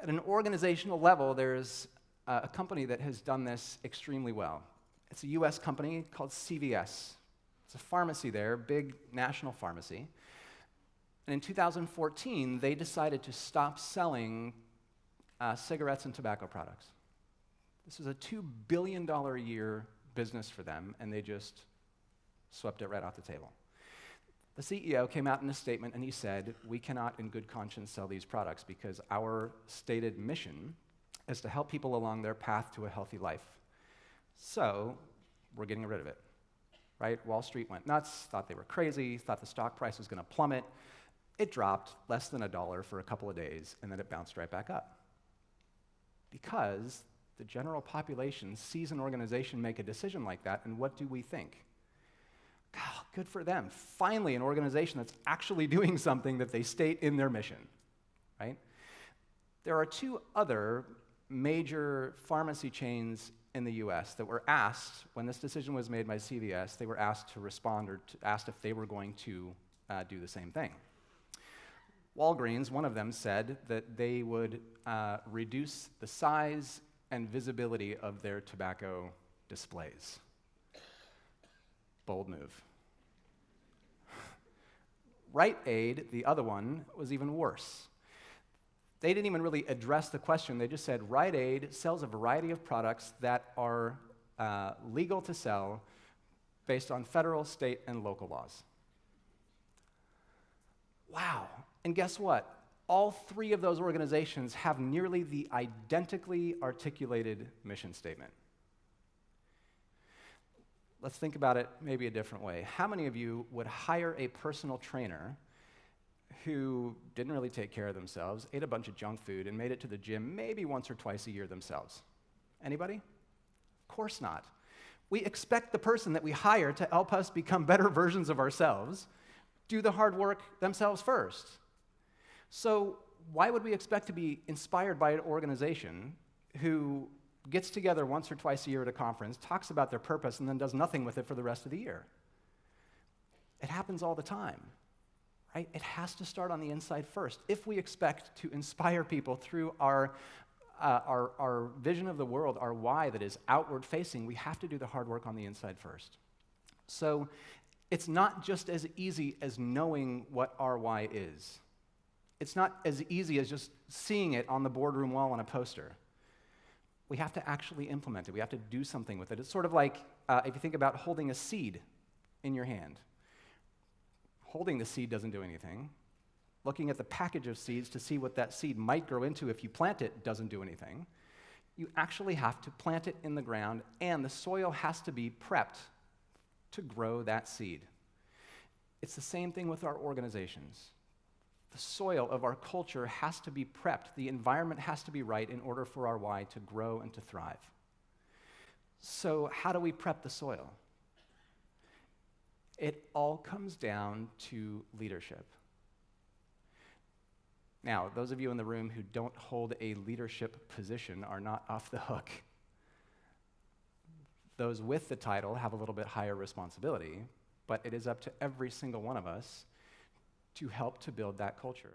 At an organizational level, there's a company that has done this extremely well. It's a US company called CVS. It's a pharmacy there, big national pharmacy. And in 2014, they decided to stop selling cigarettes and tobacco products. This was a $2 billion a year business for them, and they just swept it right off the table. The CEO came out in a statement and he said, "We cannot in good conscience sell these products because our stated mission is to help people along their path to a healthy life. So we're getting rid of it." Right? Wall Street went nuts, thought they were crazy, thought the stock price was going to plummet. It dropped less than $1 for a couple of days, and then it bounced right back up. Because the general population sees an organization make a decision like that, and what do we think? God, good for them. Finally, an organization that's actually doing something that they state in their mission, right? There are two other major pharmacy chains in the US that were asked, when this decision was made by CVS, they were asked to respond or asked if they were going to do the same thing. Walgreens, one of them, said that they would reduce the size and visibility of their tobacco displays. Bold move. Rite Aid, the other one, was even worse. They didn't even really address the question. They just said Rite Aid sells a variety of products that are legal to sell based on federal, state, and local laws. Wow. And guess what? All three of those organizations have nearly the identically articulated mission statement. Let's think about it maybe a different way. How many of you would hire a personal trainer who didn't really take care of themselves, ate a bunch of junk food, and made it to the gym maybe once or twice a year themselves? Anybody? Of course not. We expect the person that we hire to help us become better versions of ourselves do the hard work themselves first. So why would we expect to be inspired by an organization who gets together once or twice a year at a conference, talks about their purpose, and then does nothing with it for the rest of the year? It happens all the time, right? It has to start on the inside first. If we expect to inspire people through our vision of the world, our why that is outward-facing, we have to do the hard work on the inside first. So it's not just as easy as knowing what our why is. It's not as easy as just seeing it on the boardroom wall on a poster. We have to actually implement it. We have to do something with it. It's sort of like if you think about holding a seed in your hand. Holding the seed doesn't do anything. Looking at the package of seeds to see what that seed might grow into if you plant it doesn't do anything. You actually have to plant it in the ground, and the soil has to be prepped to grow that seed. It's the same thing with our organizations. The soil of our culture has to be prepped. The environment has to be right in order for our why to grow and to thrive. So how do we prep the soil? It all comes down to leadership. Now, those of you in the room who don't hold a leadership position are not off the hook. Those with the title have a little bit higher responsibility, but it is up to every single one of us to help to build that culture.